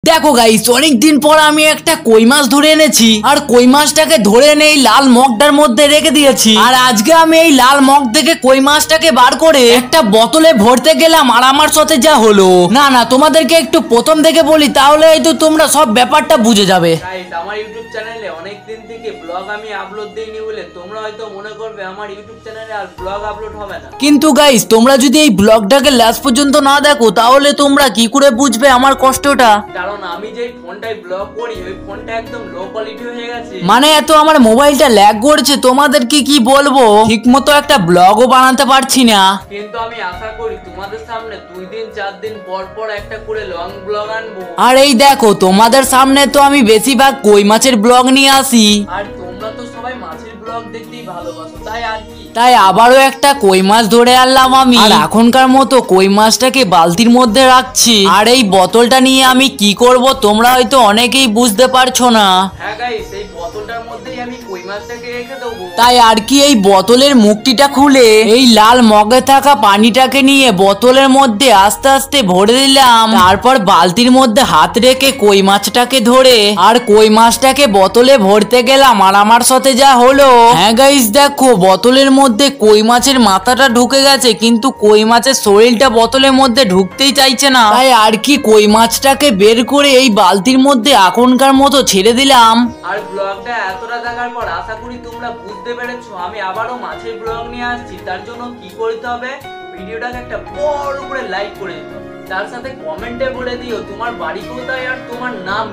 দেখো গাইস, অনেকদিন পর আমি একটা কই মাছ ধরে এনেছি আর কই মাছটাকে ধরে এনে এই লাল মগটার মধ্যে রেখে দিয়েছি। আর আজকে আমি এই লাল মগ থেকে কই মাছটাকে বার করে একটা বোতলে ভরতে গেলাম আর আমার সাথে যা হলো, না না তোমাদেরকে একটু প্রথম থেকে বলি, তাহলে হয়তো তোমরা সব ব্যাপারটা বুঝে যাবে। গাইস, আমার ইউটিউব চ্যানেলে অনেক দিন থেকে ব্লগ আমি আপলোড দেইনি বলে তোমরা হয়তো মনে করবে আমার ইউটিউব চ্যানেলে আর ব্লগ আপলোড হবে না। কিন্তু গাইস, তোমরা যদি এই ব্লগটাকে লাস্ট পর্যন্ত না দেখো তাহলে তোমরা কি করে বুঝবে আমার কষ্টটা। কারণ আমি যেই ফোনটায় ব্লগ করি ওই ফোনটা একদম লো কোয়ালিটি হয়ে গেছে, মানে এত আমার মোবাইলটা ল্যাগ করছে, তোমাদেরকে কি বলবো, ঠিক মতো একটা ব্লগও বানাতে পারছি না। কিন্তু আমি আশা করি তোমাদের সামনে 2 দিন 4 দিন পর পর একটা করে লং ব্লগ আনবো। আর এই দেখো, তোমাদের সামনে তো আমি বেশিরভাগ কই মাছের ব্লগ নিয়ে আসি, আর তোমরা তো সবাই মাছের ব্লগ দেখতেই ভালোবাসো, তাই আর কি, তাই আবারও একটা কই মাছ ধরে আনলাম আমি। আর এখনকার মতো কই মাছটাকে বালতির মধ্যে রাখছি। আর এই বোতলটা নিয়ে আমি কি করব তোমরা হয়তো অনেকেই বুঝতে পারছো না। হ্যাঁ গাইস, এই বোতলটার মধ্যেই আমি কই মাছটাকে রেখে দেবো। তাই আর কি, এই বোতলের মুখটিটা খুলে এই লাল মগে থাকা পানিটাকে নিয়ে বোতলের মধ্যে আস্তে আস্তে ভরে দিলাম। তারপর বালতির মধ্যে হাত রেখে কই মাছটাকে ধরে আর কই মাছটাকে বোতলে ভরতে গেলাম। আর আমার সাথে যা হলো, হ্যাঁ গাইস দেখো, বোতলের মধ্যে কই মাছের মাথাটা ঢুকে গেছে, কিন্তু কই মাছের শরীরটা বোতলের মধ্যে ঢুকতেই চাইছে না। তাই আর কি, কই মাছটাকে বের করে এই বালতির মধ্যে এখনকার মতো ছেড়ে দিলাম। আর ব্লগটা এতটা দেখার পর আশা করি তোমরা বুঝতে পেরেছো আমি আবারও মাছের ব্লগ নিয়ে আসছি। তার জন্য কি করতে হবে, ভিডিওটাকে একটা বড় করে লাইক করে দিও, তার সাথে কমেন্টে বলে দিও তোমার বাড়ি কোথায় আর তোমার নাম।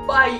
বাই।